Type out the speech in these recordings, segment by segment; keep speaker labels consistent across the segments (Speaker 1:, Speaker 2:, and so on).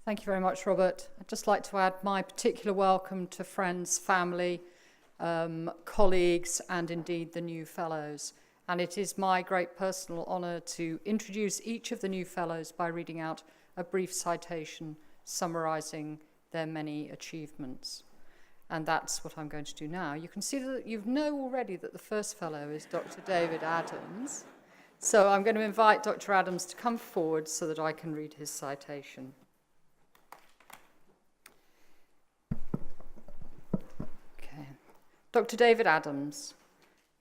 Speaker 1: Thank you very much, Robert. I'd just like to add my particular welcome to friends, family, colleagues, and indeed the new fellows. And it is my great personal honour to introduce each of the new fellows by reading out a brief citation summarising their many achievements. And that's what I'm going to do now. You can see that you know already that the first fellow is Dr. David Adams. So I'm going to invite Dr. Adams to come forward so that I can read his citation. Okay. Dr. David Adams.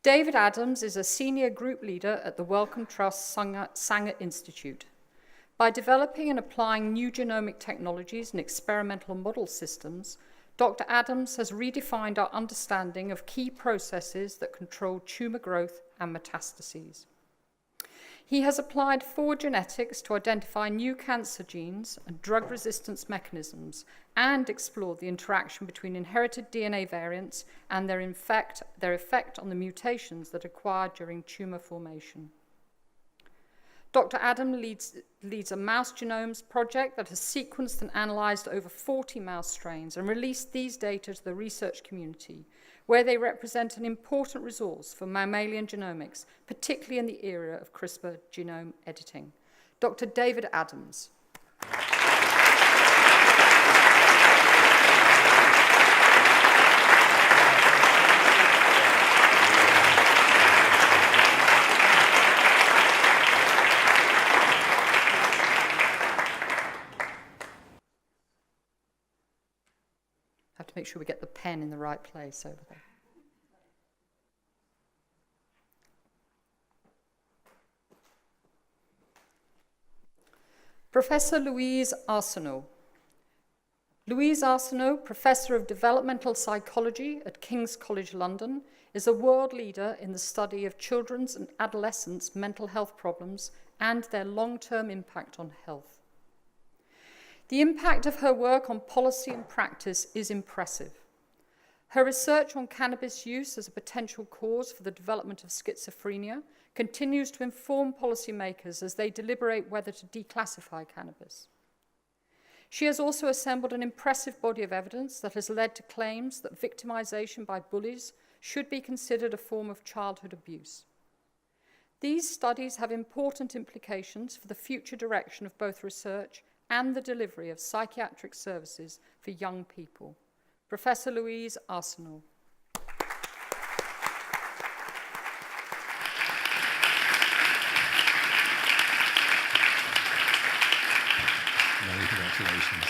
Speaker 1: David Adams is a senior group leader at the Wellcome Trust Sanger Institute. By developing and applying new genomic technologies and experimental model systems, Dr. Adams has redefined our understanding of key processes that control tumor growth and metastases. He has applied forward genetics to identify new cancer genes and drug resistance mechanisms and explored the interaction between inherited DNA variants and their effect on the mutations that are acquired during tumor formation. Dr. Adam leads a mouse genomes project that has sequenced and analysed over 40 mouse strains and released these data to the research community, where they represent an important resource for mammalian genomics, particularly in the era of CRISPR genome editing. Dr. David Adams. Have to make sure we get the pen in the right place over there. Professor Louise Arsenault. Louise Arsenault, Professor of Developmental Psychology at King's College London, is a world leader in the study of children's and adolescents' mental health problems and their long-term impact on health. The impact of her work on policy and practice is impressive. Her research on cannabis use as a potential cause for the development of schizophrenia continues to inform policymakers as they deliberate whether to declassify cannabis. She has also assembled an impressive body of evidence that has led to claims that victimization by bullies should be considered a form of childhood abuse. These studies have important implications for the future direction of both research and the delivery of psychiatric services for young people. Professor Louise Arsenault.
Speaker 2: Many congratulations.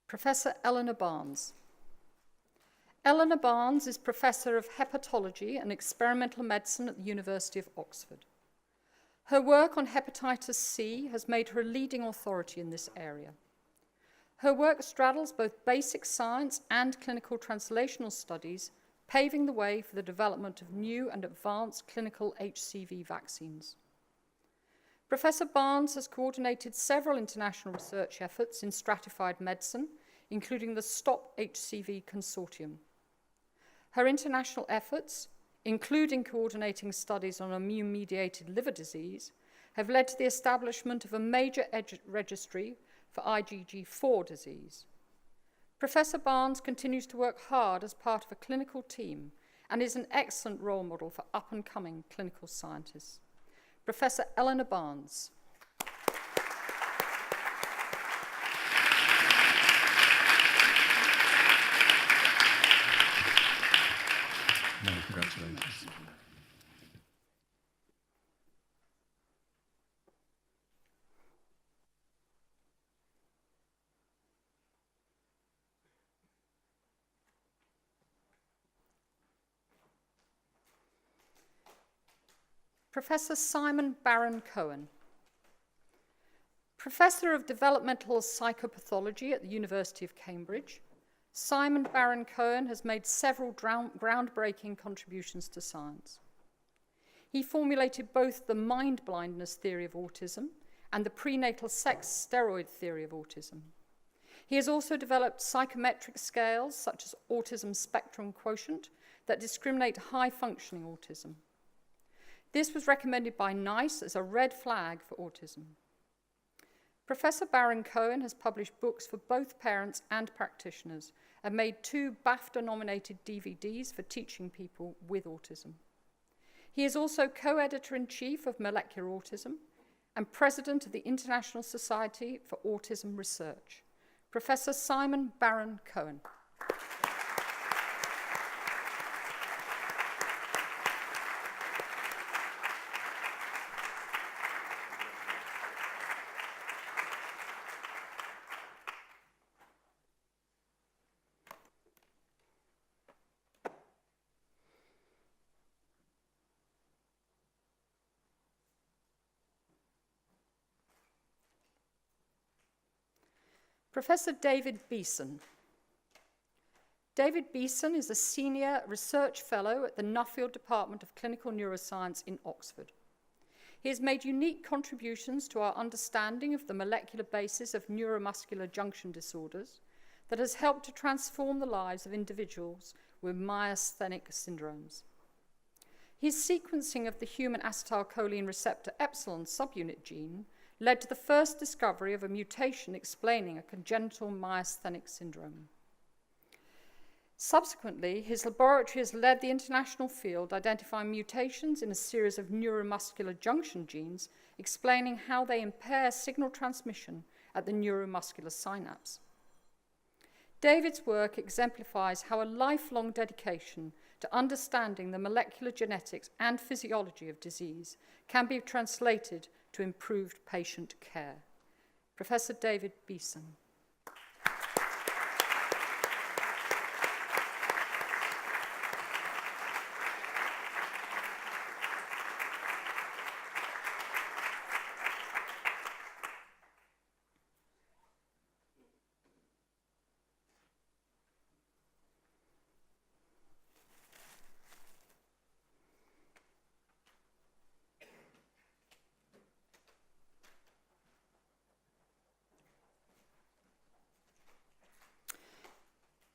Speaker 1: Professor Eleanor Barnes. Eleanor Barnes is Professor of Hepatology and Experimental Medicine at the University of Oxford. Her work on hepatitis C has made her a leading authority in this area. Her work straddles both basic science and clinical translational studies, paving the way for the development of new and advanced clinical HCV vaccines. Professor Barnes has coordinated several international research efforts in stratified medicine, including the Stop HCV Consortium. Her international efforts, including coordinating studies on immune-mediated liver disease, have led to the establishment of a major registry for IgG4 disease. Professor Barnes continues to work hard as part of a clinical team and is an excellent role model for up-and-coming clinical scientists. Professor Eleanor Barnes.
Speaker 2: Many congratulations.
Speaker 1: Professor Simon Barron-Cohen. Professor of Developmental Psychopathology at the University of Cambridge, Simon Barron-Cohen has made several groundbreaking contributions to science. He formulated both the mind blindness theory of autism and the prenatal sex steroid theory of autism. He has also developed psychometric scales such as autism spectrum quotient that discriminate high-functioning autism. This was recommended by NICE as a red flag for autism. Professor Baron-Cohen has published books for both parents and practitioners and made 2 BAFTA-nominated DVDs for teaching people with autism. He is also co-editor-in-chief of Molecular Autism and president of the International Society for Autism Research. Professor Simon Baron-Cohen. Professor David Beeson. David Beeson is a senior research fellow at the Nuffield Department of Clinical Neuroscience in Oxford. He has made unique contributions to our understanding of the molecular basis of neuromuscular junction disorders that has helped to transform the lives of individuals with myasthenic syndromes. His sequencing of the human acetylcholine receptor epsilon subunit gene led to the first discovery of a mutation explaining a congenital myasthenic syndrome. Subsequently, his laboratory has led the international field identifying mutations in a series of neuromuscular junction genes explaining how they impair signal transmission at the neuromuscular synapse. David's work exemplifies how a lifelong dedication to understanding the molecular genetics and physiology of disease can be translated to improved patient care. Professor David Beeson.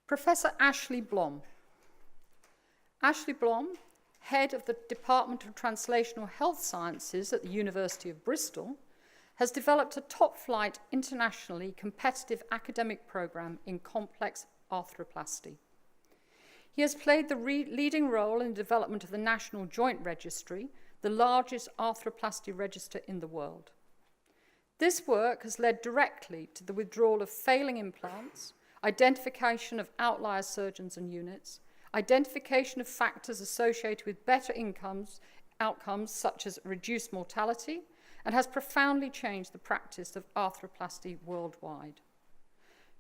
Speaker 1: Professor Ashley Blom. Ashley Blom, head of the Department of Translational Health Sciences at the University of Bristol, has developed a top-flight, internationally competitive academic program in complex arthroplasty. He has played the leading role in the development of the National Joint Registry, the largest arthroplasty register in the world. This work has led directly to the withdrawal of failing implants, identification of outlier surgeons and units, identification of factors associated with better outcomes such as reduced mortality, and has profoundly changed the practice of arthroplasty worldwide.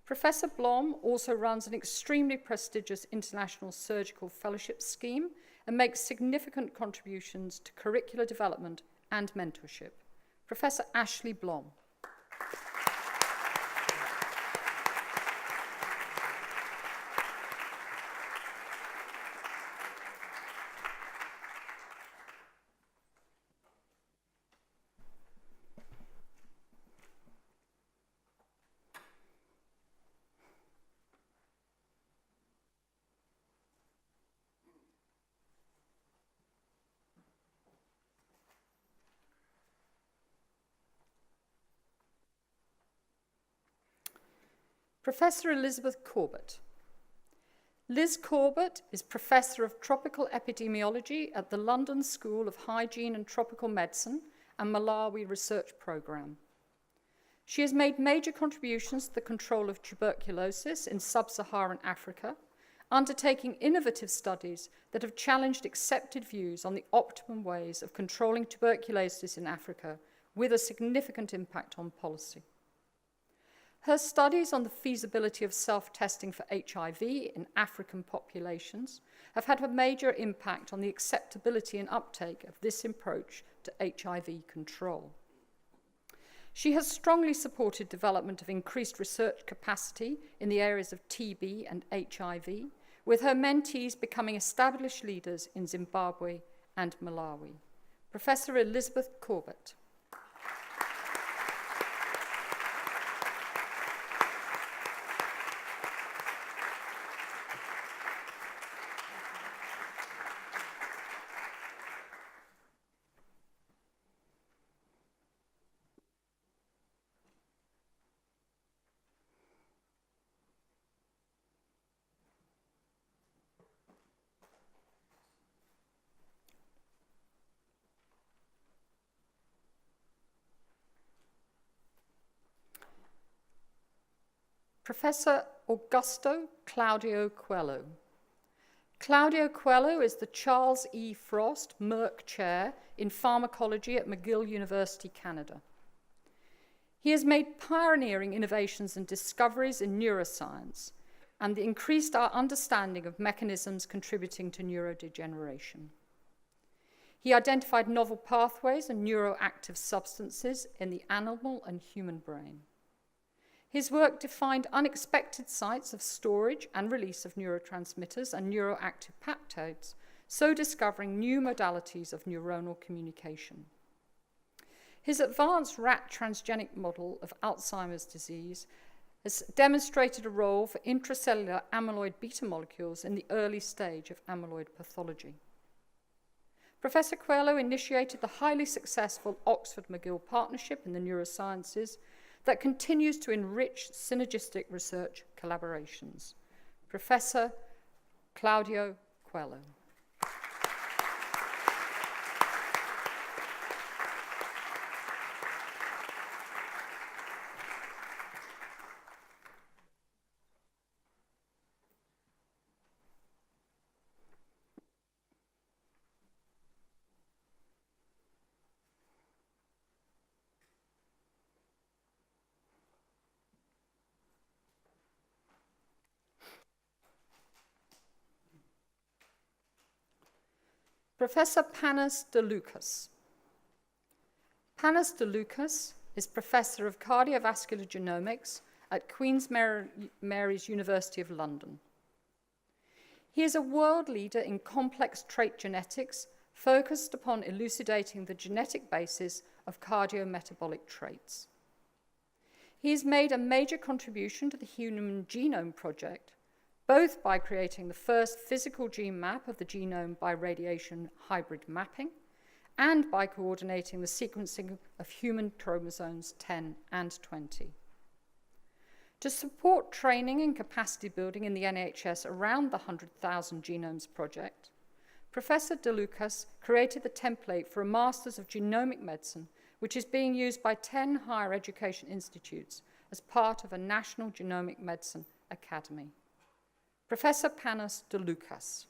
Speaker 1: Professor Blom also runs an extremely prestigious international surgical fellowship scheme and makes significant contributions to curricular development and mentorship. Professor Ashley Blom. Professor Elizabeth Corbett. Liz Corbett is Professor of Tropical Epidemiology at the London School of Hygiene and Tropical Medicine and Malawi Research Programme. She has made major contributions to the control of tuberculosis in sub-Saharan Africa, undertaking innovative studies that have challenged accepted views on the optimum ways of controlling tuberculosis in Africa with a significant impact on policy. Her studies on the feasibility of self-testing for HIV in African populations have had a major impact on the acceptability and uptake of this approach to HIV control. She has strongly supported development of increased research capacity in the areas of TB and HIV, with her mentees becoming established leaders in Zimbabwe and Malawi. Professor Elizabeth Corbett. Professor Augusto Claudio Coelho. Claudio Coelho is the Charles E. Frost Merck Chair in Pharmacology at McGill University, Canada. He has made pioneering innovations and discoveries in neuroscience and increased our understanding of mechanisms contributing to neurodegeneration. He identified novel pathways and neuroactive substances in the animal and human brain. His work defined unexpected sites of storage and release of neurotransmitters and neuroactive peptides, so discovering new modalities of neuronal communication. His advanced rat transgenic model of Alzheimer's disease has demonstrated a role for intracellular amyloid beta molecules in the early stage of amyloid pathology. Professor Coelho initiated the highly successful Oxford-McGill partnership in the neurosciences that continues to enrich synergistic research collaborations. Professor Claudio Coelho. Professor Panos de Lucas. Panos de Lucas is Professor of Cardiovascular Genomics at Queen's Mary's University of London. He is a world leader in complex trait genetics, focused upon elucidating the genetic basis of cardiometabolic traits. He has made a major contribution to the Human Genome Project, both by creating the first physical gene map of the genome by radiation hybrid mapping and by coordinating the sequencing of human chromosomes 10 and 20. To support training and capacity building in the NHS around the 100,000 Genomes Project, Professor De Lucas created the template for a Masters of Genomic Medicine, which is being used by 10 higher education institutes as part of a National Genomic Medicine Academy. Professor Panos de Lucas.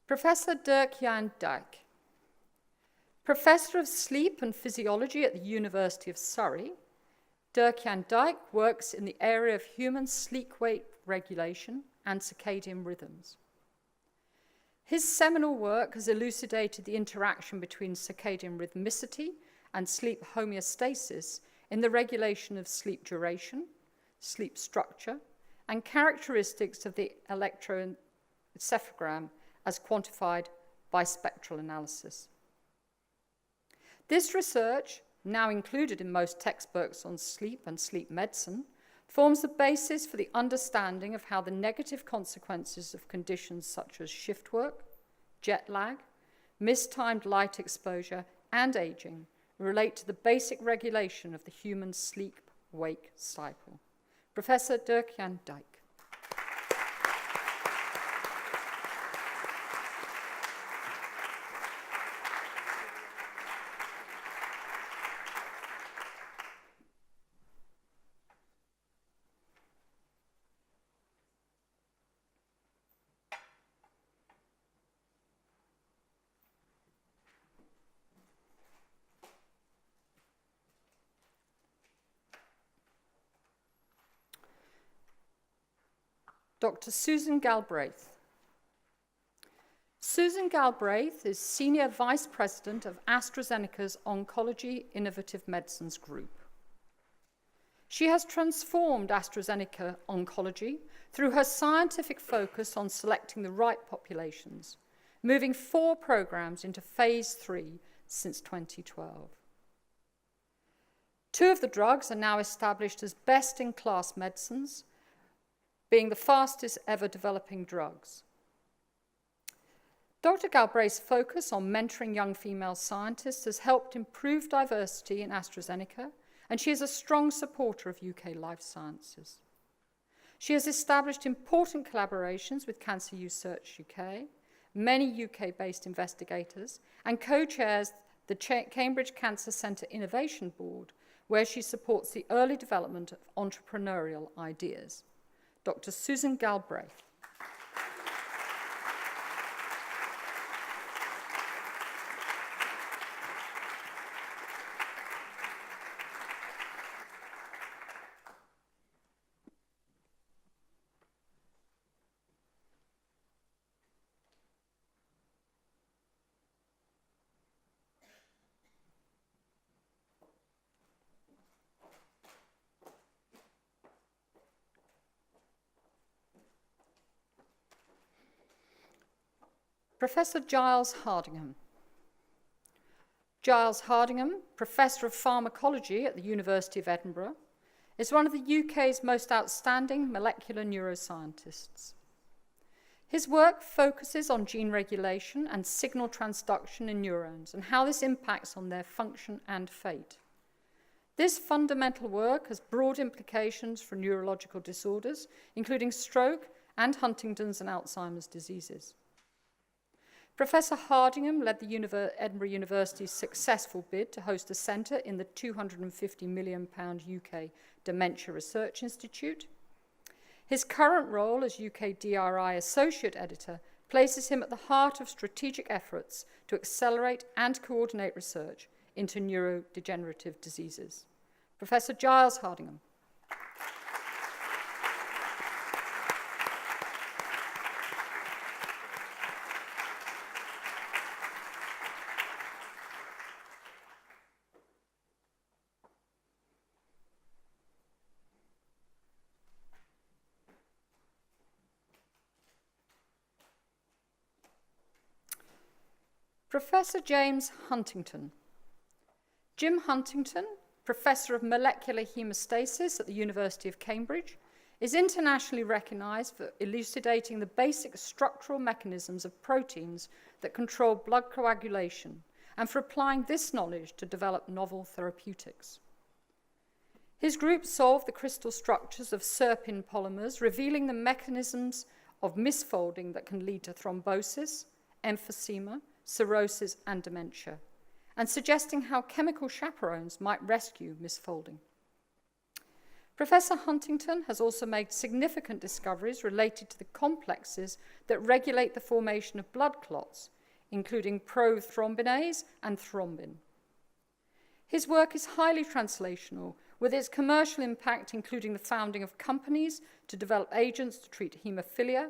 Speaker 1: Professor Derk-Jan Dijk. Professor of Sleep and Physiology at the University of Surrey, Derk-Jan Dijk works in the area of human sleep-wake regulation and circadian rhythms. His seminal work has elucidated the interaction between circadian rhythmicity and sleep homeostasis in the regulation of sleep duration, sleep structure, and characteristics of the electroencephalogram as quantified by spectral analysis. This research, now included in most textbooks on sleep and sleep medicine, forms the basis for the understanding of how the negative consequences of conditions such as shift work, jet lag, mistimed light exposure, and aging relate to the basic regulation of the human sleep-wake cycle. Professor Derk-Jan Dijk. Dr. Susan Galbraith. Susan Galbraith is Senior Vice President of AstraZeneca's Oncology Innovative Medicines Group. She has transformed AstraZeneca oncology through her scientific focus on selecting the right populations, moving 4 programs into phase 3 since 2012. 2 of the drugs are now established as best-in-class medicines, being the fastest ever developing drugs. Dr. Galbraith's focus on mentoring young female scientists has helped improve diversity in AstraZeneca, and she is a strong supporter of UK life sciences. She has established important collaborations with Cancer Research UK, many UK-based investigators, and co-chairs the Cambridge Cancer Centre Innovation Board, where she supports the early development of entrepreneurial ideas. Dr. Susan Galbraith. Professor Giles Hardingham. Giles Hardingham, Professor of Pharmacology at the University of Edinburgh, is one of the UK's most outstanding molecular neuroscientists. His work focuses on gene regulation and signal transduction in neurons and how this impacts on their function and fate. This fundamental work has broad implications for neurological disorders, including stroke and Huntington's and Alzheimer's diseases. Professor Hardingham led the Edinburgh University's successful bid to host a centre in the £250 million UK Dementia Research Institute. His current role as UK DRI Associate Editor places him at the heart of strategic efforts to accelerate and coordinate research into neurodegenerative diseases. Professor Giles Hardingham. Professor James Huntington. Jim Huntington, Professor of Molecular Hemostasis at the University of Cambridge, is internationally recognised for elucidating the basic structural mechanisms of proteins that control blood coagulation and for applying this knowledge to develop novel therapeutics. His group solved the crystal structures of serpin polymers, revealing the mechanisms of misfolding that can lead to thrombosis, emphysema, cirrhosis, and dementia, and suggesting how chemical chaperones might rescue misfolding. Professor Huntington has also made significant discoveries related to the complexes that regulate the formation of blood clots, including prothrombinase and thrombin. His work is highly translational, with its commercial impact including the founding of companies to develop agents to treat haemophilia,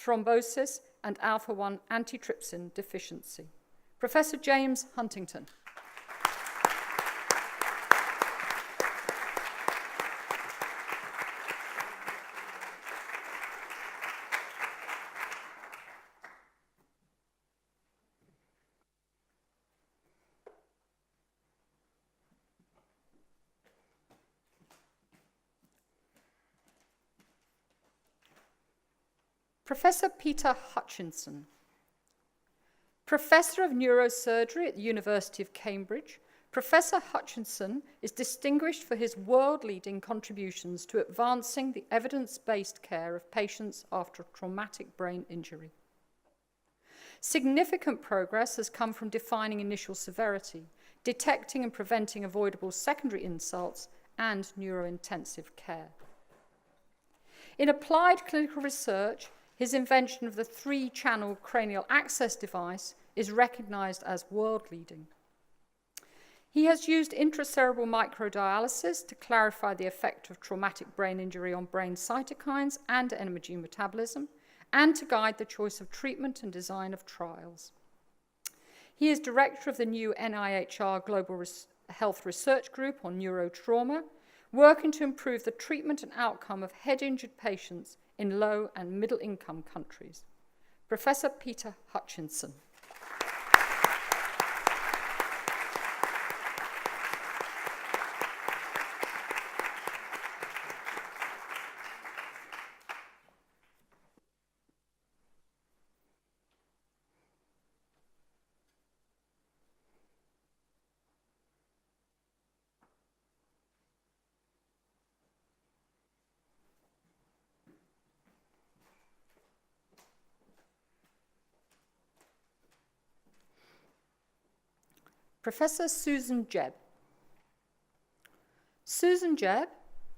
Speaker 1: thrombosis, and alpha-1 antitrypsin deficiency. Professor James Huntington. Professor Peter Hutchinson. Professor of Neurosurgery at the University of Cambridge, Professor Hutchinson is distinguished for his world-leading contributions to advancing the evidence-based care of patients after traumatic brain injury. Significant progress has come from defining initial severity, detecting and preventing avoidable secondary insults, and neurointensive care. In applied clinical research, his invention of the 3-channel cranial access device is recognized as world-leading. He has used intracerebral microdialysis to clarify the effect of traumatic brain injury on brain cytokines and energy metabolism, and to guide the choice of treatment and design of trials. He is director of the new NIHR Global Health Research Group on neurotrauma, working to improve the treatment and outcome of head-injured patients in low and middle-income countries. Professor Peter Hutchinson. Professor Susan Jebb. Susan Jebb,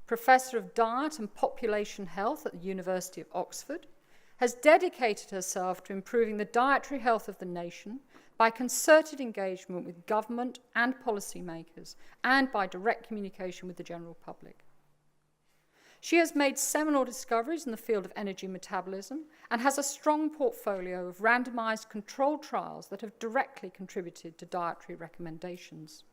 Speaker 1: Professor of Diet and Population Health at the University of Oxford, has dedicated herself to improving the dietary health of the nation by concerted engagement with government and policymakers and by direct communication with the general public. She has made seminal discoveries in the field of energy metabolism and has a strong portfolio of randomized controlled trials that have directly contributed to dietary recommendations.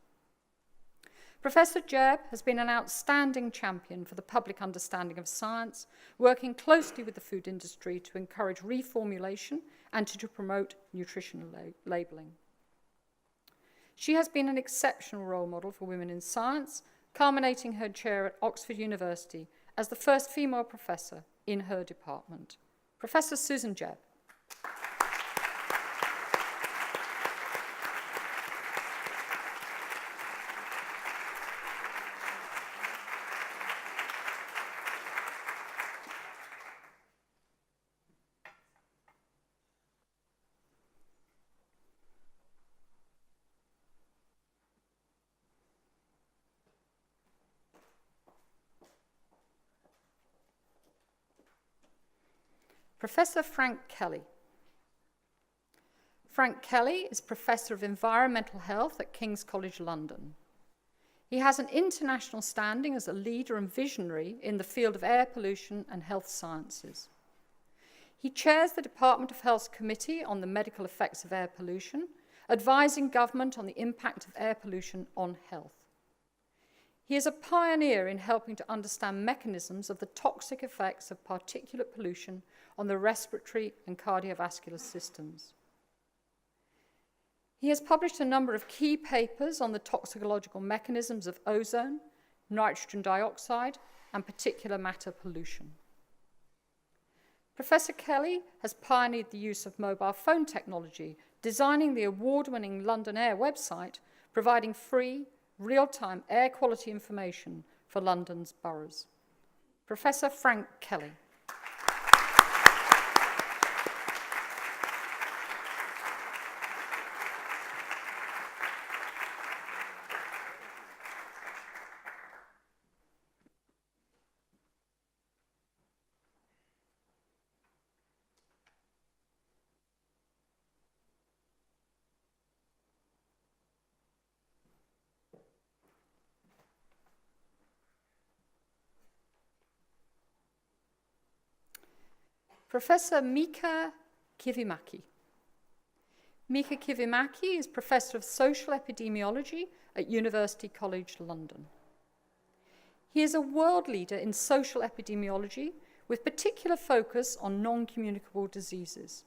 Speaker 1: Professor Jebb has been an outstanding champion for the public understanding of science, working closely with the food industry to encourage reformulation and to promote nutritional labeling. She has been an exceptional role model for women in science, culminating her chair at Oxford University as the first female professor in her department. Professor Susan Jebb. Professor Frank Kelly. Frank Kelly is Professor of Environmental Health at King's College London. He has an international standing as a leader and visionary in the field of air pollution and health sciences. He chairs the Department of Health's Committee on the Medical Effects of Air Pollution, advising government on the impact of air pollution on health. He is a pioneer in helping to understand mechanisms of the toxic effects of particulate pollution on the respiratory and cardiovascular systems. He has published a number of key papers on the toxicological mechanisms of ozone, nitrogen dioxide, and particulate matter pollution. Professor Kelly has pioneered the use of mobile phone technology, designing the award-winning London Air website, providing free, real-time air quality information for London's boroughs. Professor Frank Kelly. Professor Mika Kivimäki. Mika Kivimäki is Professor of Social Epidemiology at University College London. He is a world leader in social epidemiology with particular focus on non-communicable diseases.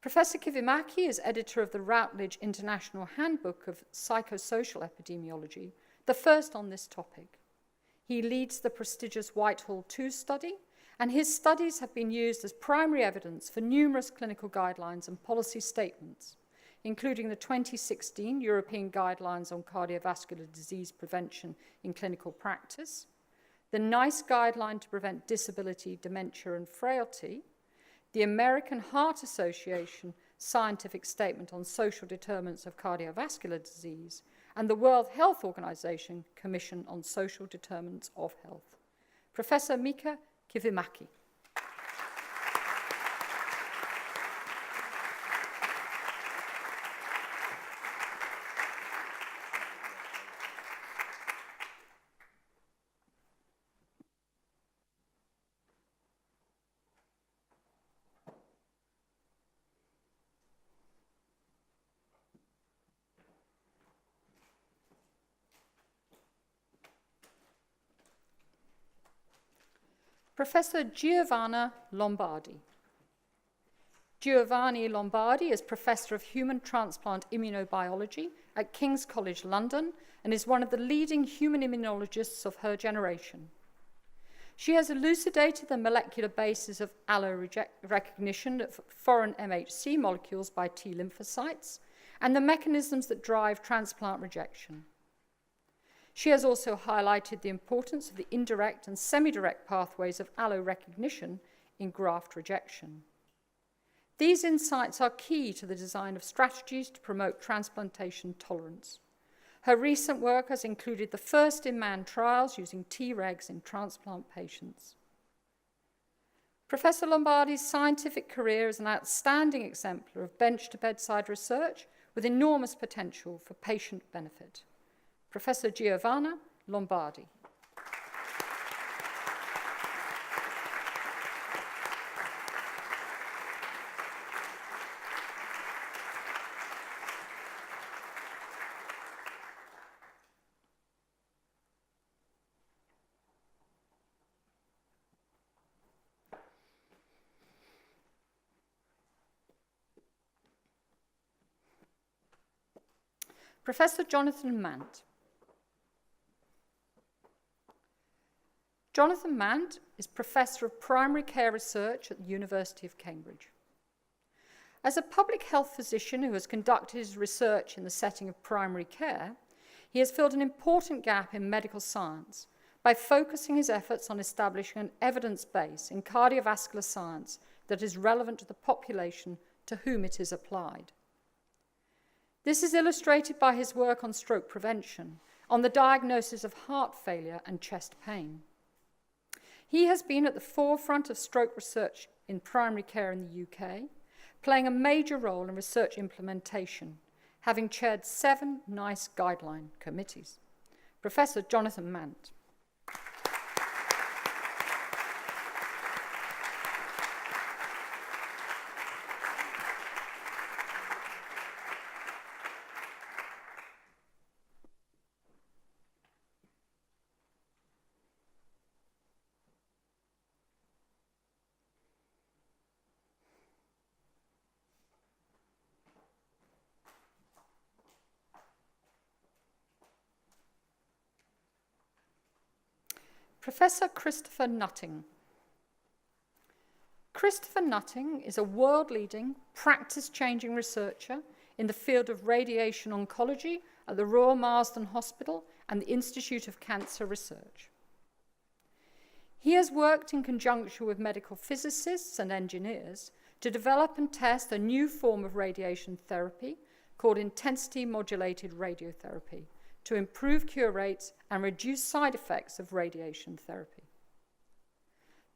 Speaker 1: Professor Kivimäki is editor of the Routledge International Handbook of Psychosocial Epidemiology, the first on this topic. He leads the prestigious Whitehall 2 study, and his studies have been used as primary evidence for numerous clinical guidelines and policy statements, including the 2016 European Guidelines on Cardiovascular Disease Prevention in Clinical Practice, the NICE Guideline to Prevent Disability, Dementia and Frailty, the American Heart Association Scientific Statement on Social Determinants of Cardiovascular Disease, and the World Health Organization Commission on Social Determinants of Health. Professor Mika Kivimäki. Professor Giovanna Lombardi. Giovanni Lombardi is Professor of Human Transplant Immunobiology at King's College London and is one of the leading human immunologists of her generation. She has elucidated the molecular basis of allo-recognition of foreign MHC molecules by T lymphocytes and the mechanisms that drive transplant rejection. She has also highlighted the importance of the indirect and semi-direct pathways of allo-recognition in graft rejection. These insights are key to the design of strategies to promote transplantation tolerance. Her recent work has included the first-in-man trials using Tregs in transplant patients. Professor Lombardi's scientific career is an outstanding exemplar of bench-to-bedside research with enormous potential for patient benefit. Professor Giovanna Lombardi. Professor Jonathan Mant. Jonathan Mant is Professor of Primary Care Research at the University of Cambridge. As a public health physician who has conducted his research in the setting of primary care, he has filled an important gap in medical science by focusing his efforts on establishing an evidence base in cardiovascular science that is relevant to the population to whom it is applied. This is illustrated by his work on stroke prevention, on the diagnosis of heart failure and chest pain. He has been at the forefront of stroke research in primary care in the UK, playing a major role in research implementation, having chaired 7 NICE guideline committees. Professor Jonathan Mant. Professor Christopher Nutting. Christopher Nutting is a world-leading, practice-changing researcher in the field of radiation oncology at the Royal Marsden Hospital and the Institute of Cancer Research. He has worked in conjunction with medical physicists and engineers to develop and test a new form of radiation therapy called intensity-modulated radiotherapy, to improve cure rates and reduce side effects of radiation therapy.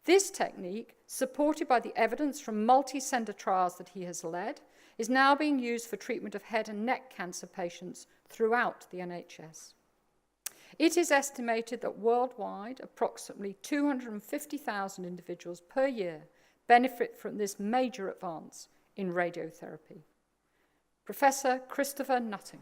Speaker 1: This technique, supported by the evidence from multi-center trials that he has led, is now being used for treatment of head and neck cancer patients throughout the NHS. It is estimated that worldwide, approximately 250,000 individuals per year benefit from this major advance in radiotherapy. Professor Christopher Nutting.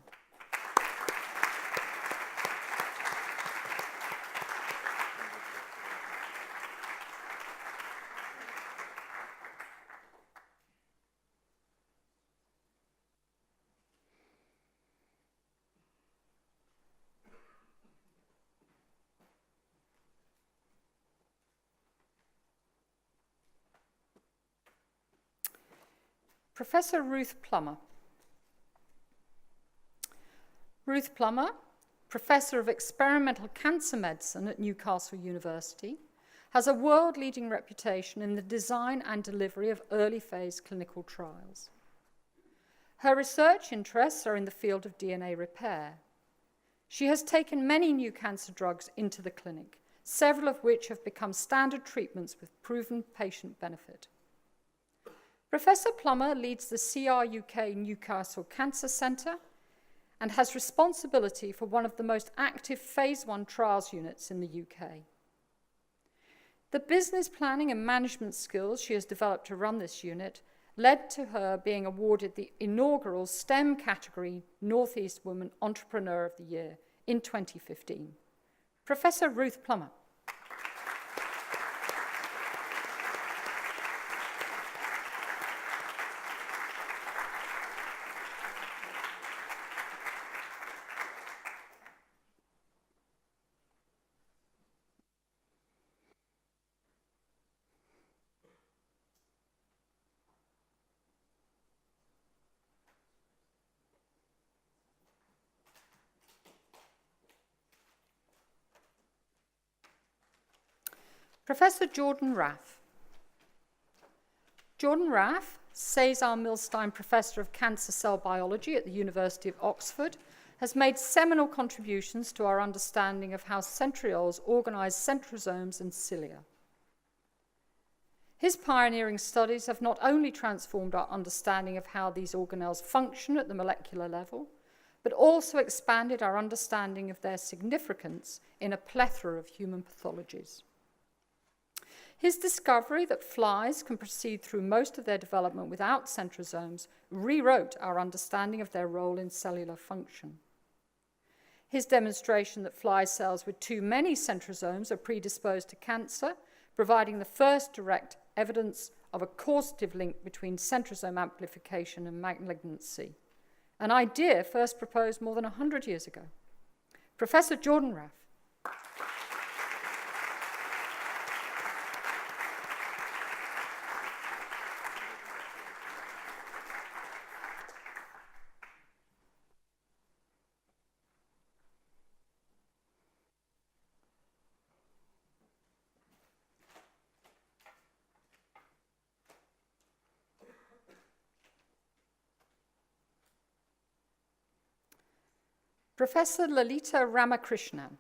Speaker 1: Professor Ruth Plummer. Ruth Plummer, Professor of Experimental Cancer Medicine at Newcastle University, has a world-leading reputation in the design and delivery of early-phase clinical trials. Her research interests are in the field of DNA repair. She has taken many new cancer drugs into the clinic, several of which have become standard treatments with proven patient benefit. Professor Plummer leads the CRUK Newcastle Cancer Centre and has responsibility for one of the most active phase 1 trials units in the UK. The business planning and management skills she has developed to run this unit led to her being awarded the inaugural STEM category North East Woman Entrepreneur of the Year in 2015. Professor Ruth Plummer. Professor Jordan Raff. Jordan Raff, Cesar Milstein Professor of Cancer Cell Biology at the University of Oxford, has made seminal contributions to our understanding of how centrioles organize centrosomes and cilia. His pioneering studies have not only transformed our understanding of how these organelles function at the molecular level, but also expanded our understanding of their significance in a plethora of human pathologies. His discovery that flies can proceed through most of their development without centrosomes rewrote our understanding of their role in cellular function. His demonstration that fly cells with too many centrosomes are predisposed to cancer, providing the first direct evidence of a causative link between centrosome amplification and malignancy, an idea first proposed more than 100 years ago. Professor Jordan Raff. Professor Lalita Ramakrishnan.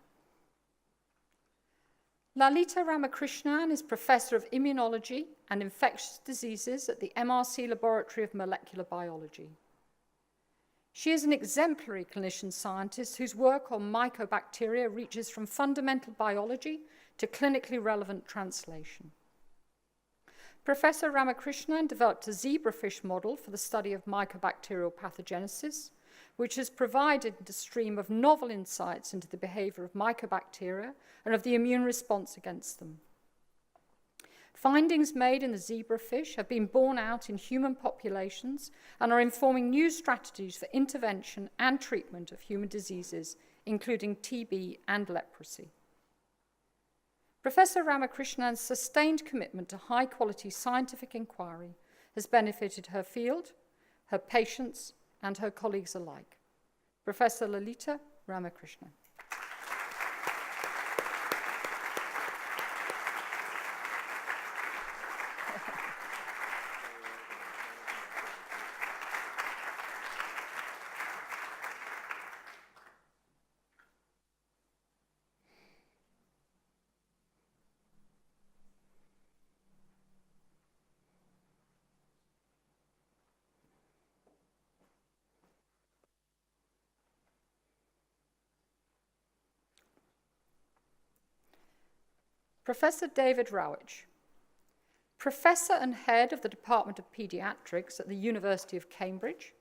Speaker 1: Lalita Ramakrishnan is Professor of Immunology and Infectious Diseases at the MRC Laboratory of Molecular Biology. She is an exemplary clinician scientist whose work on mycobacteria reaches from fundamental biology to clinically relevant translation. Professor Ramakrishnan developed a zebrafish model for the study of mycobacterial pathogenesis, which has provided a stream of novel insights into the behavior of mycobacteria and of the immune response against them. Findings made in the zebrafish have been borne out in human populations and are informing new strategies for intervention and treatment of human diseases, including TB and leprosy. Professor Ramakrishnan's sustained commitment to high-quality scientific inquiry has benefited her field, her patients, and her colleagues alike. Professor Lalita Ramakrishnan. Professor David Rowich. Professor and head of the Department of Pediatrics at the University of Cambridge,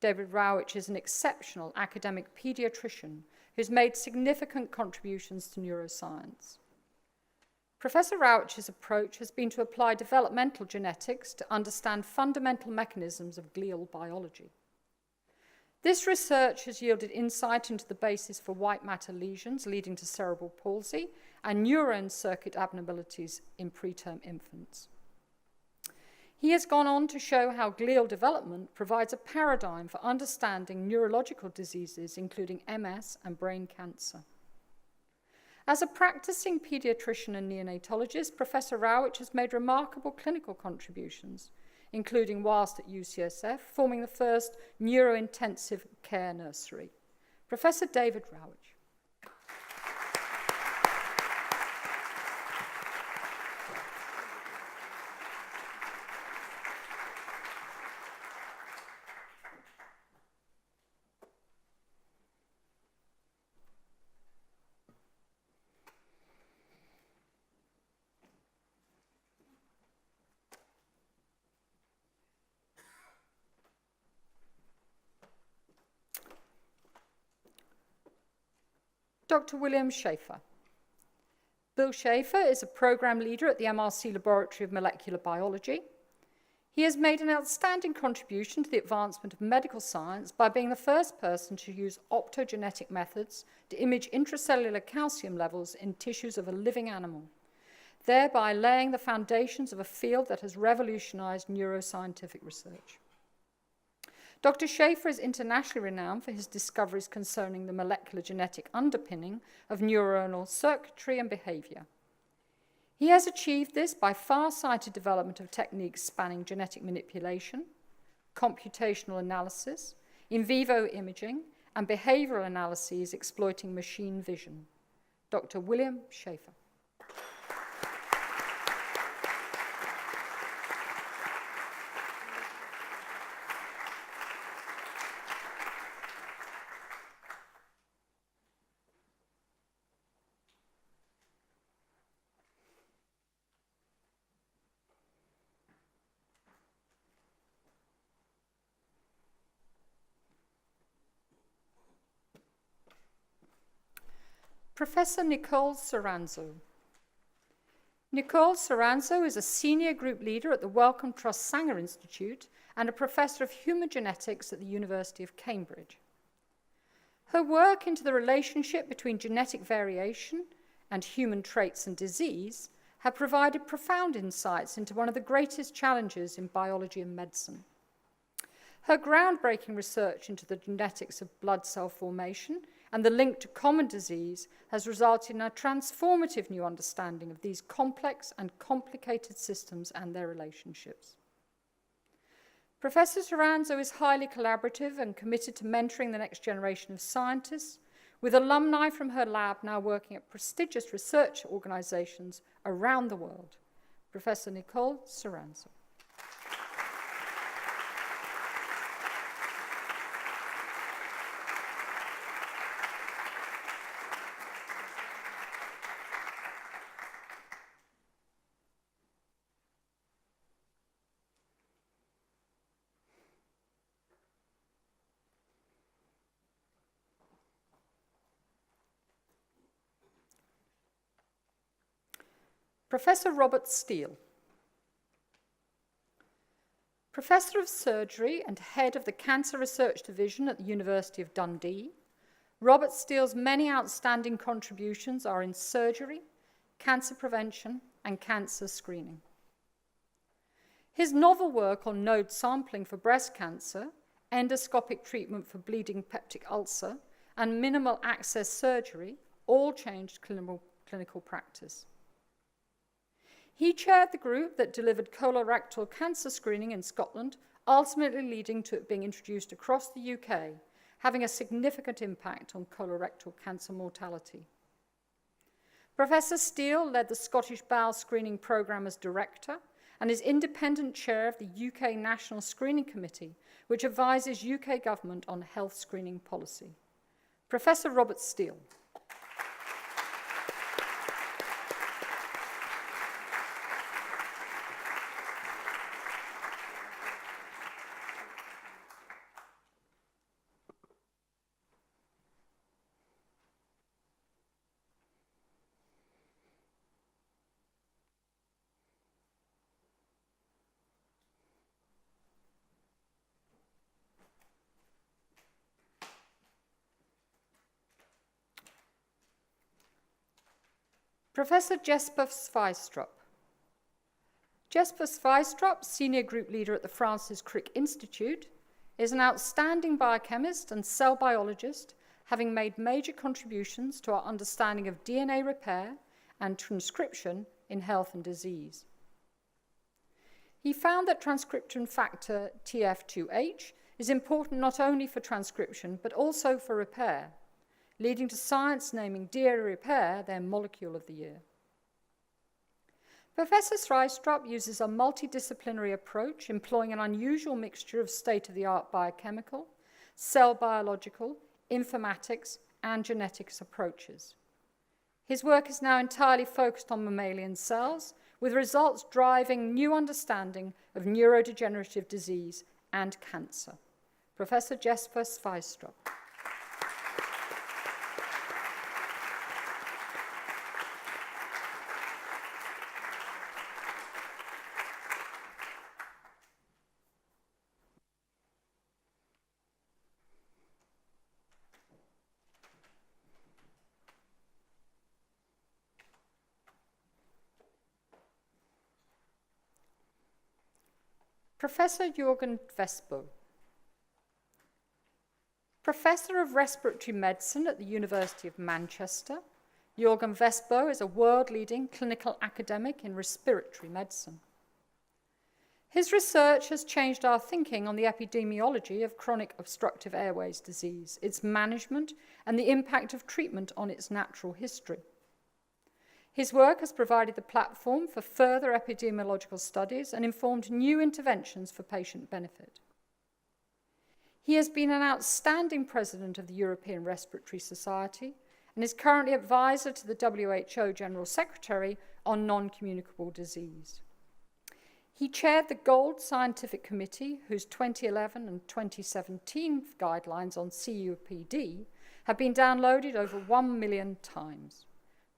Speaker 1: David Rowich is an exceptional academic pediatrician who's made significant contributions to neuroscience. Professor Rowich's approach has been to apply developmental genetics to understand fundamental mechanisms of glial biology. This research has yielded insight into the basis for white matter lesions leading to cerebral palsy and neuron circuit abnormalities in preterm infants. He has gone on to show how glial development provides a paradigm for understanding neurological diseases, including MS and brain cancer. As a practicing pediatrician and neonatologist, Professor Rowich has made remarkable clinical contributions, including whilst at UCSF, forming the first neurointensive care nursery. Professor David Rowich. Dr. William Schaefer. Bill Schaefer is a program leader at the MRC Laboratory of Molecular Biology. He has made an outstanding contribution to the advancement of medical science by being the first person to use optogenetic methods to image intracellular calcium levels in tissues of a living animal, thereby laying the foundations of a field that has revolutionized neuroscientific research. Dr. Schaefer is internationally renowned for his discoveries concerning the molecular genetic underpinning of neuronal circuitry and behavior. He has achieved this by far-sighted development of techniques spanning genetic manipulation, computational analysis, in vivo imaging, and behavioral analyses exploiting machine vision. Dr. William Schaefer. Professor Nicole Soranzo. Nicole Soranzo is a senior group leader at the Wellcome Trust Sanger Institute and a professor of human genetics at the University of Cambridge. Her work into the relationship between genetic variation and human traits and disease have provided profound insights into one of the greatest challenges in biology and medicine. Her groundbreaking research into the genetics of blood cell formation and the link to common disease has resulted in a transformative new understanding of these complex and complicated systems and their relationships. Professor Soranzo is highly collaborative and committed to mentoring the next generation of scientists, with alumni from her lab now working at prestigious research organizations around the world. Professor Nicole Soranzo. Professor Robert Steele. Professor of Surgery and head of the Cancer Research Division at the University of Dundee, Robert Steele's many outstanding contributions are in surgery, cancer prevention, and cancer screening. His novel work on node sampling for breast cancer, endoscopic treatment for bleeding peptic ulcer, and minimal access surgery all changed clinical practice. He chaired the group that delivered colorectal cancer screening in Scotland, ultimately leading to it being introduced across the UK, having a significant impact on colorectal cancer mortality. Professor Steele led the Scottish Bowel Screening Programme as director and is independent chair of the UK National Screening Committee, which advises UK government on health screening policy. Professor Robert Steele. Professor Jesper Sveistrup. Jesper Sveistrup, Senior Group Leader at the Francis Crick Institute, is an outstanding biochemist and cell biologist, having made major contributions to our understanding of DNA repair and transcription in health and disease. He found that transcription factor TF2H is important not only for transcription, but also for repair, leading to science naming DNA repair their molecule of the year. Professor Sveistrup uses a multidisciplinary approach employing an unusual mixture of state-of-the-art biochemical, cell biological, informatics, and genetics approaches. His work is now entirely focused on mammalian cells, with results driving new understanding of neurodegenerative disease and cancer. Professor Jesper Sveistrup. Professor Jürgen Vespo. Professor of Respiratory Medicine at the University of Manchester, Jürgen Vespo is a world-leading clinical academic in respiratory medicine. His research has changed our thinking on the epidemiology of chronic obstructive airways disease, its management, and the impact of treatment on its natural history. His work has provided the platform for further epidemiological studies and informed new interventions for patient benefit. He has been an outstanding president of the European Respiratory Society and is currently advisor to the WHO General Secretary on non-communicable disease. He chaired the Gold Scientific Committee, whose 2011 and 2017 guidelines on COPD have been downloaded over 1 million times.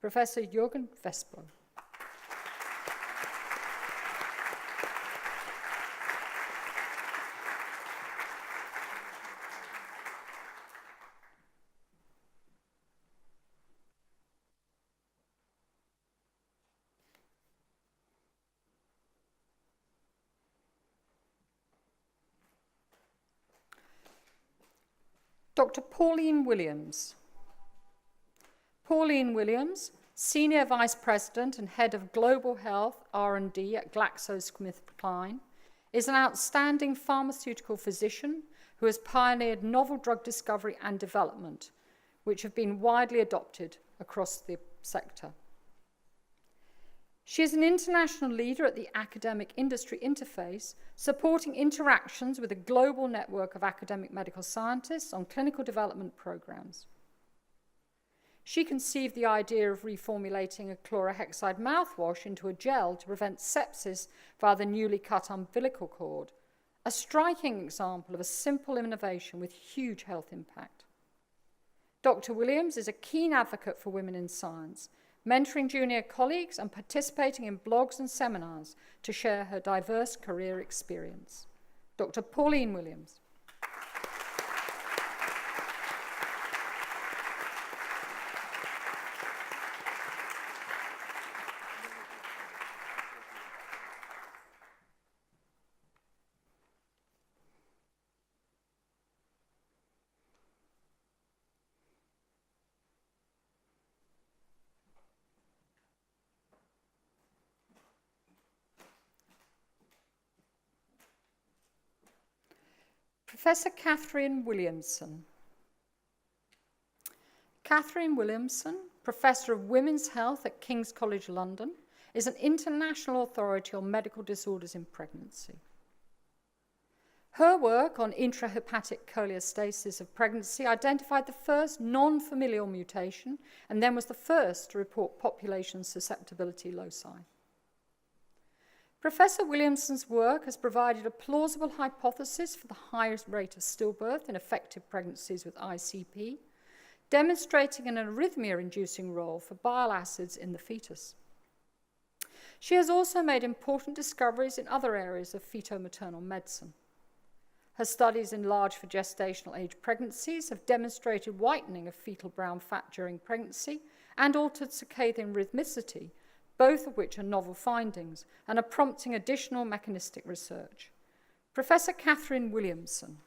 Speaker 1: Professor Jürgen Vespo. Dr. Pauline Williams. Pauline Williams, Senior Vice President and Head of Global Health R&D at GlaxoSmithKline, is an outstanding pharmaceutical physician who has pioneered novel drug discovery and development, which have been widely adopted across the sector. She is an international leader at the academic industry interface, supporting interactions with a global network of academic medical scientists on clinical development programs. She conceived the idea of reformulating a chlorhexide mouthwash into a gel to prevent sepsis via the newly cut umbilical cord, a striking example of a simple innovation with huge health impact. Dr. Williams is a keen advocate for women in science, mentoring junior colleagues and participating in blogs and seminars to share her diverse career experience. Dr. Pauline Williams. Professor Catherine Williamson. Catherine Williamson, Professor of Women's Health at King's College London, is an international authority on medical disorders in pregnancy. Her work on intrahepatic cholestasis of pregnancy identified the first non-familial mutation and then was the first to report population susceptibility loci. Professor Williamson's work has provided a plausible hypothesis for the highest rate of stillbirth in effective pregnancies with ICP, demonstrating an arrhythmia-inducing role for bile acids in the fetus. She has also made important discoveries in other areas of feto-maternal medicine. Her studies in large for gestational age pregnancies have demonstrated whitening of fetal brown fat during pregnancy and altered circadian rhythmicity, both of which are novel findings and are prompting additional mechanistic research. Professor Catherine Williamson.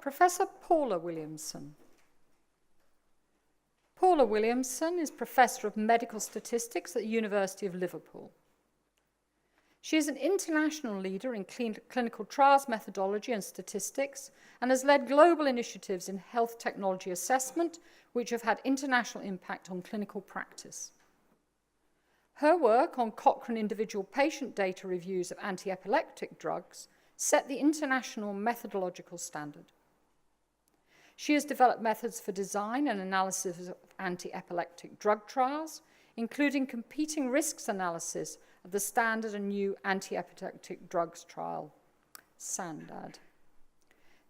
Speaker 1: Professor Paula Williamson. Paula Williamson is Professor of Medical Statistics at the University of Liverpool. She is an international leader in clinical trials methodology and statistics and has led global initiatives in health technology assessment which have had international impact on clinical practice. Her work on Cochrane individual patient data reviews of anti-epileptic drugs set the international methodological standard. She has developed methods for design and analysis of anti-epileptic drug trials, including competing risks analysis of the standard and new anti-epileptic drugs trial, SANDAD.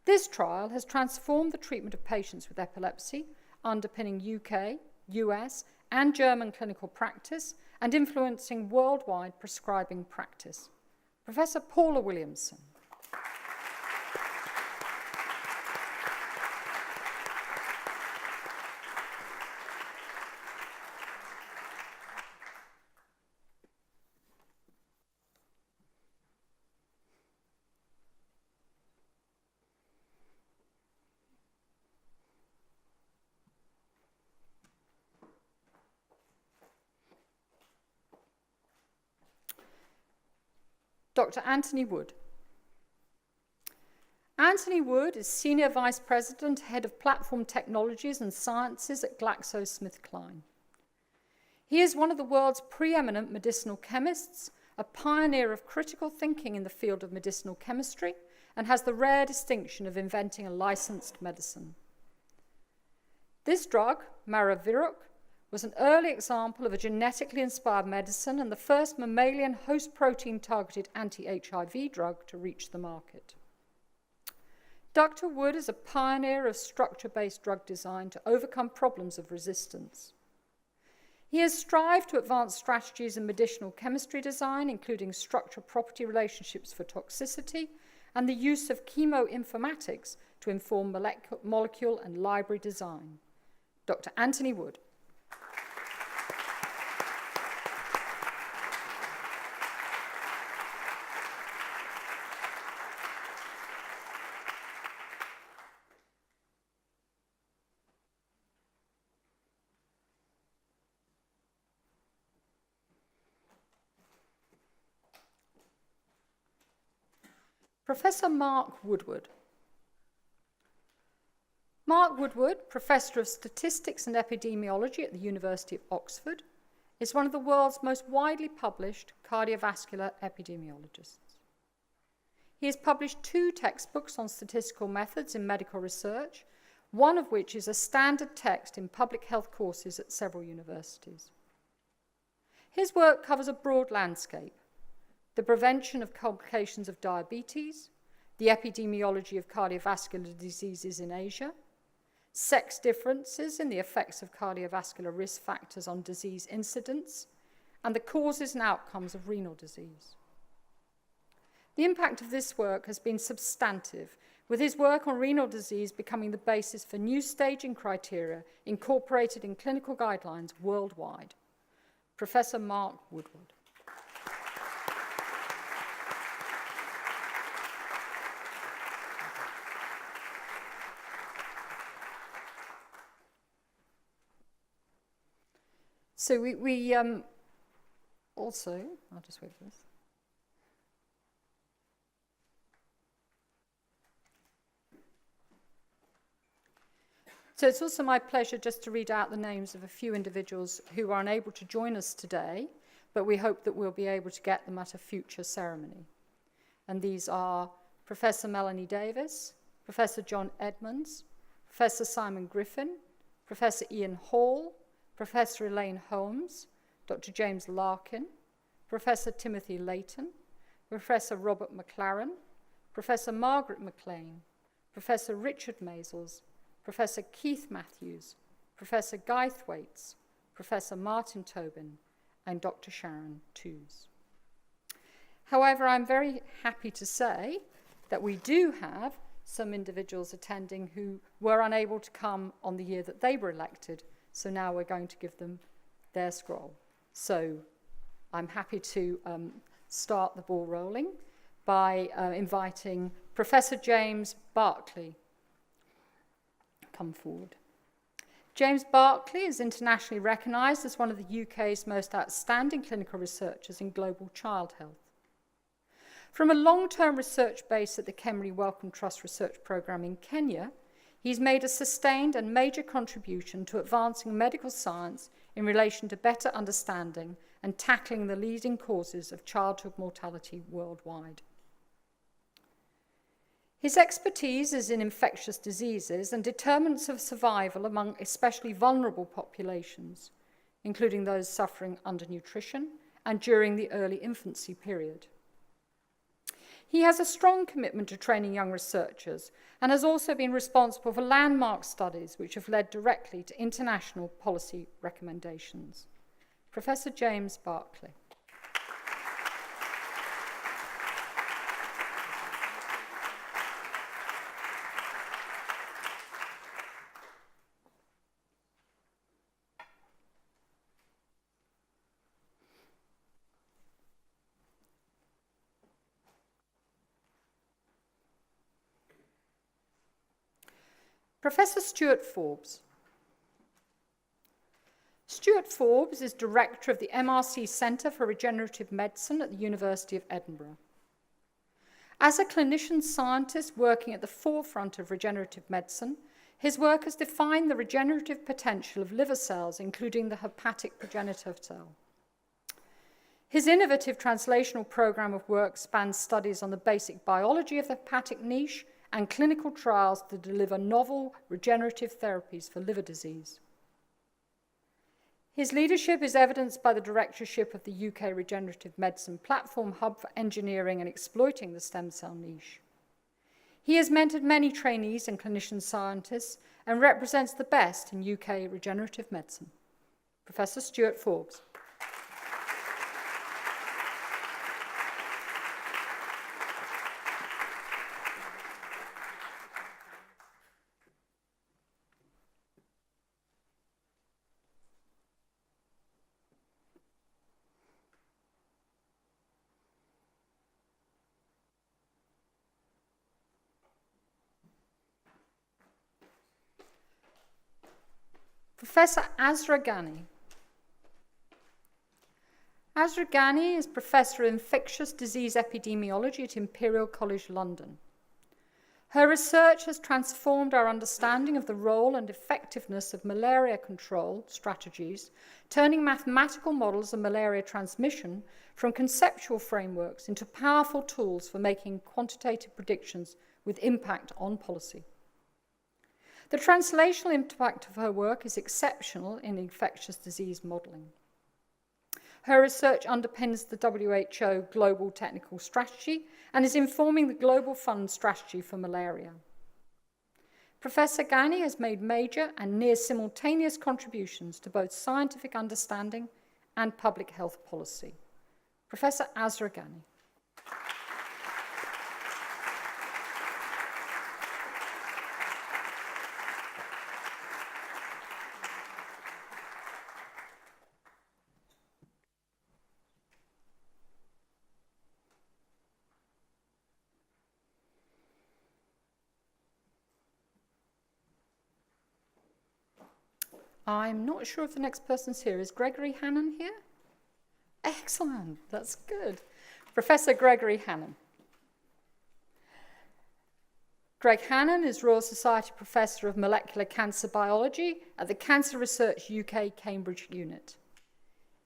Speaker 1: This trial has transformed the treatment of patients with epilepsy, underpinning UK, US, and German clinical practice and influencing worldwide prescribing practice. Professor Paula Williamson. Dr. Anthony Wood. Anthony Wood is Senior Vice President, Head of Platform Technologies and Sciences at GlaxoSmithKline. He is one of the world's preeminent medicinal chemists, a pioneer of critical thinking in the field of medicinal chemistry, and has the rare distinction of inventing a licensed medicine. This drug, Maraviroc, was an early example of a genetically inspired medicine and the first mammalian host protein targeted anti-HIV drug to reach the market. Dr. Wood is a pioneer of structure-based drug design to overcome problems of resistance. He has strived to advance strategies in medicinal chemistry design, including structure-property relationships for toxicity and the use of chemoinformatics to inform molecule and library design. Dr. Anthony Wood. Professor Mark Woodward. Mark Woodward, Professor of Statistics and Epidemiology at the University of Oxford, is one of the world's most widely published cardiovascular epidemiologists. He has published 2 textbooks on statistical methods in medical research, one of which is a standard text in public health courses at several universities. His work covers a broad landscape: the prevention of complications of diabetes, the epidemiology of cardiovascular diseases in Asia, sex differences in the effects of cardiovascular risk factors on disease incidence, and the causes and outcomes of renal disease. The impact of this work has been substantive, with his work on renal disease becoming the basis for new staging criteria incorporated in clinical guidelines worldwide. Professor Mark Woodward. So we also, I'll just wait for this. So it's also my pleasure just to read out the names of a few individuals who are unable to join us today, but we hope that we'll be able to get them at a future ceremony. And these are Professor Melanie Davis, Professor John Edmonds, Professor Simon Griffin, Professor Ian Hall, Professor Elaine Holmes, Dr. James Larkin, Professor Timothy Layton, Professor Robert McLaren, Professor Margaret McLean, Professor Richard Maisels, Professor Keith Matthews, Professor Guy Thwaites, Professor Martin Tobin, and Dr. Sharon Toos. However, I'm very happy to say that we do have some individuals attending who were unable to come on the year that they were elected, so now we're going to give them their scroll. So I'm happy to start the ball rolling by inviting Professor James Barclay. Come forward. James Barclay is internationally recognised as one of the UK's most outstanding clinical researchers in global child health. From a long-term research base at the Kemmery Wellcome Trust Research Programme in Kenya, he's made a sustained and major contribution to advancing medical science in relation to better understanding and tackling the leading causes of childhood mortality worldwide. His expertise is in infectious diseases and determinants of survival among especially vulnerable populations, including those suffering undernutrition and during the early infancy period. He has a strong commitment to training young researchers and has also been responsible for landmark studies which have led directly to international policy recommendations. Professor James Barclay. Professor Stuart Forbes. Stuart Forbes is director of the MRC Centre for Regenerative Medicine at the University of Edinburgh. As a clinician scientist working at the forefront of regenerative medicine, his work has defined the regenerative potential of liver cells, including the hepatic progenitor cell. His innovative translational program of work spans studies on the basic biology of the hepatic niche and clinical trials to deliver novel regenerative therapies for liver disease. His leadership is evidenced by the directorship of the UK Regenerative Medicine Platform Hub for engineering and exploiting the stem cell niche. He has mentored many trainees and clinician scientists and represents the best in UK regenerative medicine. Professor Stuart Forbes. Professor Azra Ghani. Azra Ghani is Professor of Infectious Disease Epidemiology at Imperial College London. Her research has transformed our understanding of the role and effectiveness of malaria control strategies, turning mathematical models of malaria transmission from conceptual frameworks into powerful tools for making quantitative predictions with impact on policy. The translational impact of her work is exceptional in infectious disease modelling. Her research underpins the WHO Global Technical Strategy and is informing the Global Fund strategy for malaria. Professor Ghani has made major and near simultaneous contributions to both scientific understanding and public health policy. Professor Azra Ghani. I'm not sure if the next person's here. Is Gregory Hannon here? Excellent, that's good. Professor Gregory Hannon. Greg Hannon is Royal Society Professor of Molecular Cancer Biology at the Cancer Research UK Cambridge Unit.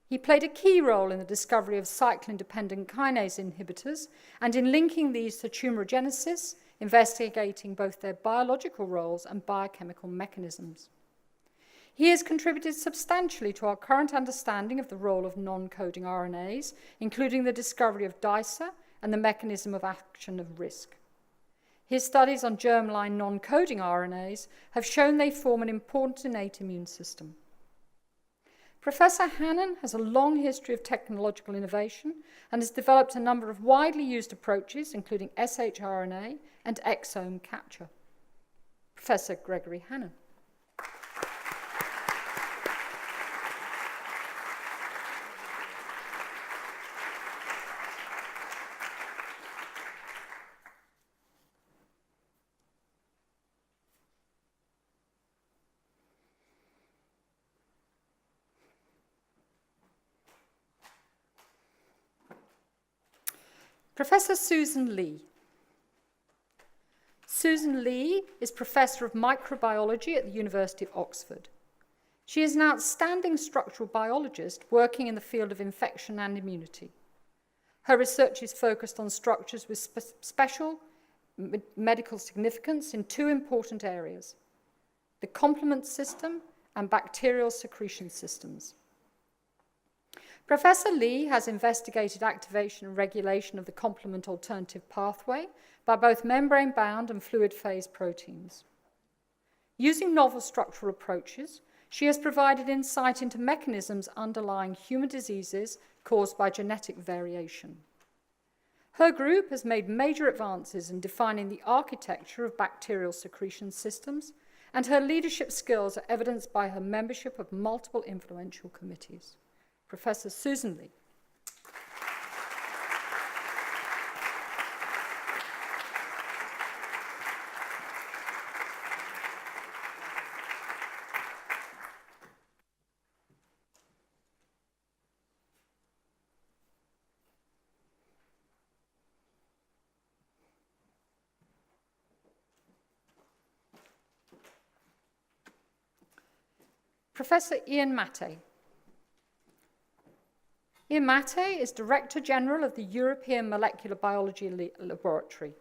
Speaker 1: He played a key role in the discovery of cyclin-dependent kinase inhibitors and in linking these to tumorigenesis, investigating both their biological roles and biochemical mechanisms. He has contributed substantially to our current understanding of the role of non-coding RNAs, including the discovery of DICER and the mechanism of action of RISC. His studies on germline non-coding RNAs have shown they form an important innate immune system. Professor Hannon has a long history of technological innovation and has developed a number of widely used approaches, including shRNA and exome capture. Professor Gregory Hannon. Professor Susan Lee. Susan Lee is Professor of Microbiology at the University of Oxford. She is an outstanding structural biologist working in the field of infection and immunity. Her research is focused on structures with special medical significance in two important areas: the complement system and bacterial secretion systems. Professor Lee has investigated activation and regulation of the complement alternative pathway by both membrane-bound and fluid-phase proteins. Using novel structural approaches, she has provided insight into mechanisms underlying human diseases caused by genetic variation. Her group has made major advances in defining the architecture of bacterial secretion systems, and her leadership skills are evidenced by her membership of multiple influential committees. Professor Susan Lee. Professor Ian Mattei. Ian Mattei is Director General of the European Molecular Biology Laboratory.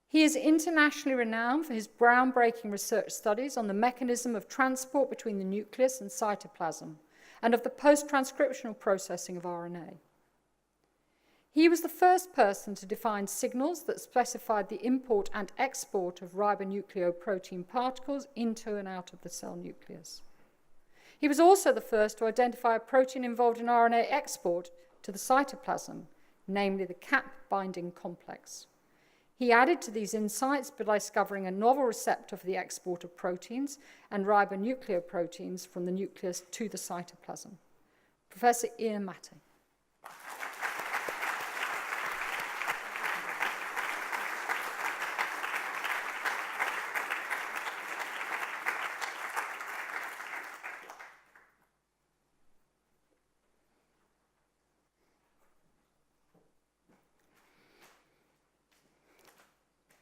Speaker 1: He is internationally renowned for his groundbreaking research studies on the mechanism of transport between the nucleus and cytoplasm, and of the post-transcriptional processing of RNA. He was the first person to define signals that specified the import and export of ribonucleoprotein particles into and out of the cell nucleus. He was also the first to identify a protein involved in RNA export to the cytoplasm, namely the cap binding complex. He added to these insights by discovering a novel receptor for the export of proteins and ribonucleoproteins from the nucleus to the cytoplasm. Professor Ian Mattei.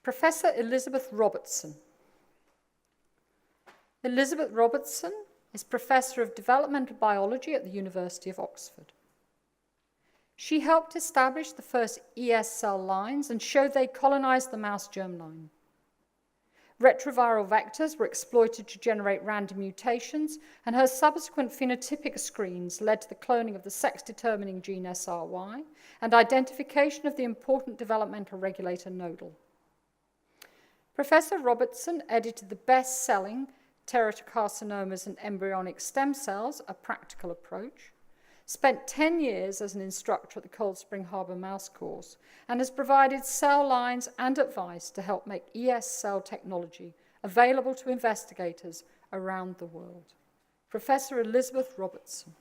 Speaker 1: Professor Elizabeth Robertson. Elizabeth Robertson is Professor of Developmental Biology at the University of Oxford. She helped establish the first ES cell lines and showed they colonized the mouse germline. Retroviral vectors were exploited to generate random mutations, and her subsequent phenotypic screens led to the cloning of the sex-determining gene SRY and identification of the important developmental regulator nodal. Professor Robertson edited the best-selling Teratocarcinomas and Embryonic Stem Cells, A Practical Approach, spent 10 years as an instructor at the Cold Spring Harbor Mouse Course, and has provided cell lines and advice to help make ES cell technology available to investigators around the world. Professor Elizabeth Robertson.